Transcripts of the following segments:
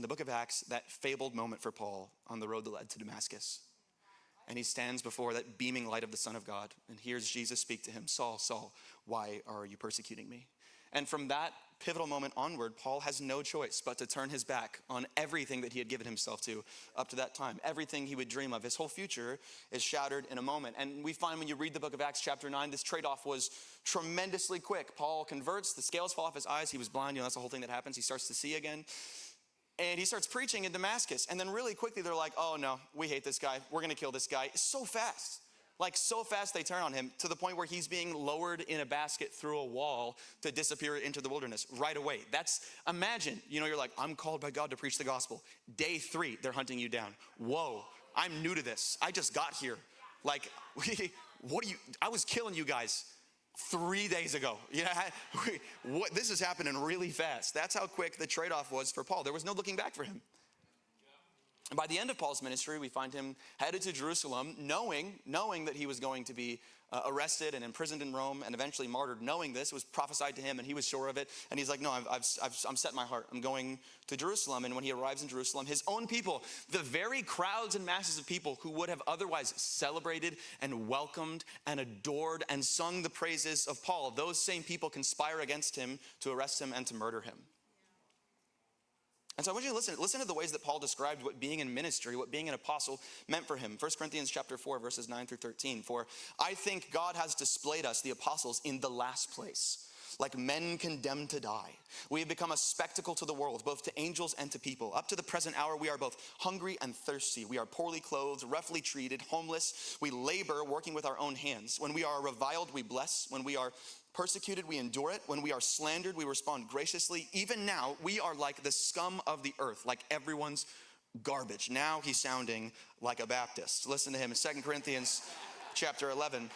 the book of Acts, that fabled moment for Paul on the road that led to Damascus. And he stands before that beaming light of the Son of God and hears Jesus speak to him, Saul, Saul, why are you persecuting me? And from that pivotal moment onward, Paul has no choice but to turn his back on everything that he had given himself to up to that time. Everything he would dream of. His whole future is shattered in a moment. And we find when you read the book of Acts chapter 9, this trade-off was tremendously quick. Paul converts, the scales fall off his eyes. He was blind, that's the whole thing that happens. He starts to see again. And he starts preaching in Damascus. And then really quickly they're like, oh no, we hate this guy. We're gonna kill this guy. So fast. Like so fast they turn on him to the point where he's being lowered in a basket through a wall to disappear into the wilderness right away. Imagine, you're like, I'm called by God to preach the gospel. Day 3, they're hunting you down. Whoa, I'm new to this. I just got here. Like, I was killing you guys 3 days ago. This is happening really fast. That's how quick the trade-off was for Paul. There was no looking back for him. And by the end of Paul's ministry, we find him headed to Jerusalem, knowing that he was going to be arrested and imprisoned in Rome and eventually martyred. Knowing this, it was prophesied to him and he was sure of it. And he's like, no, I'm set my heart. I'm going to Jerusalem. And when he arrives in Jerusalem, his own people, the very crowds and masses of people who would have otherwise celebrated and welcomed and adored and sung the praises of Paul, those same people conspire against him to arrest him and to murder him. And so I want you to listen to the ways that Paul described what being in ministry, what being an apostle meant for him. 1 Corinthians chapter 4, verses 9 through 13. For I think God has displayed us, the apostles, in the last place, like men condemned to die. We have become a spectacle to the world, both to angels and to people. Up to the present hour, we are both hungry and thirsty. We are poorly clothed, roughly treated, homeless. We labor, working with our own hands. When we are reviled, we bless. When we are persecuted, we endure it. When we are slandered, we respond graciously. Even now, we are like the scum of the earth, like everyone's garbage. Now he's sounding like a Baptist. Listen to him in 2 Corinthians chapter 11.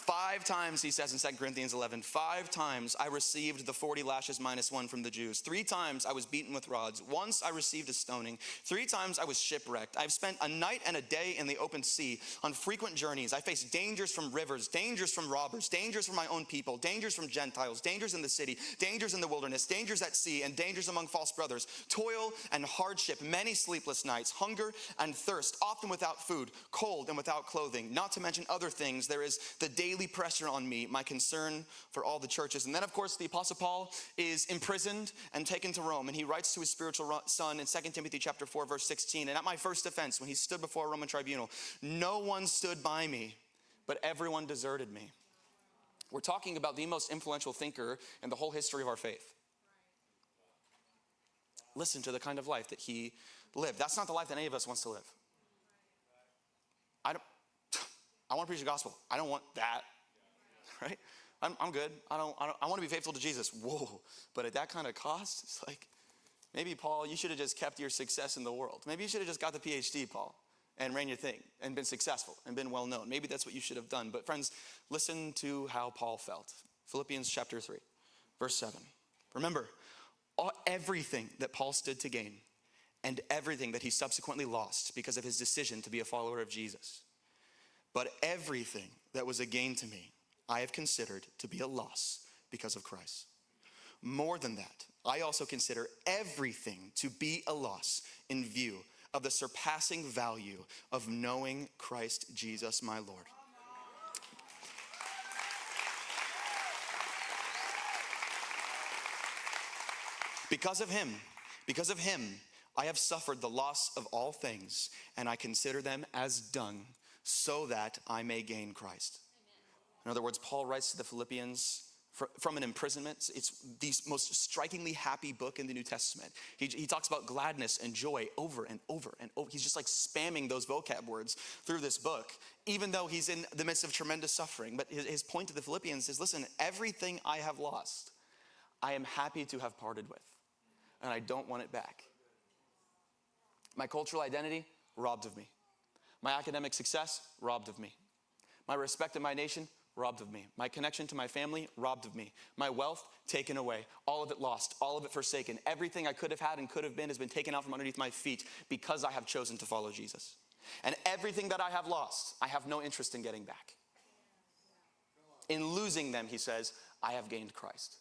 5 times, he says in 2 Corinthians 11, 5 times I received the 40 lashes minus 1 from the Jews. 3 times I was beaten with rods. Once I received a stoning. 3 times I was shipwrecked. I've spent a night and a day in the open sea on frequent journeys. I faced dangers from rivers, dangers from robbers, dangers from my own people, dangers from Gentiles, dangers in the city, dangers in the wilderness, dangers at sea, and dangers among false brothers, toil and hardship, many sleepless nights, hunger and thirst, often without food, cold and without clothing, not to mention other things. There is the daily pressure on me, my concern for all the churches. And then, of course, the Apostle Paul is imprisoned and taken to Rome, and he writes to his spiritual son in 2 Timothy chapter 4, verse 16, and at my first offense, when he stood before a Roman tribunal, no one stood by me, but everyone deserted me. We're talking about the most influential thinker in the whole history of our faith. Listen to the kind of life that he lived. That's not the life that any of us wants to live. I want to preach the gospel. I don't want that. Right? I'm good. I want to be faithful to Jesus. Whoa. But at that kind of cost, it's like, maybe, Paul, you should have just kept your success in the world. Maybe you should have just got the PhD, Paul, and ran your thing and been successful and been well known. Maybe that's what you should have done. But friends, listen to how Paul felt. Philippians chapter 3, verse 7. Remember, everything that Paul stood to gain and everything that he subsequently lost because of his decision to be a follower of Jesus. But everything that was a gain to me, I have considered to be a loss because of Christ. More than that, I also consider everything to be a loss in view of the surpassing value of knowing Christ Jesus my Lord. Because of him, I have suffered the loss of all things, and I consider them as dung, so that I may gain Christ. In other words, Paul writes to the Philippians from an imprisonment. It's the most strikingly happy book in the New Testament. He talks about gladness and joy over and over and over. He's just like spamming those vocab words through this book, even though he's in the midst of tremendous suffering. But his point to the Philippians is, listen, everything I have lost, I am happy to have parted with, and I don't want it back. My cultural identity, robbed of me. My academic success, robbed of me. My respect in my nation, robbed of me. My connection to my family, robbed of me. My wealth, taken away. All of it lost. All of it forsaken. Everything I could have had and could have been has been taken out from underneath my feet because I have chosen to follow Jesus. And everything that I have lost, I have no interest in getting back. In losing them, he says, I have gained Christ.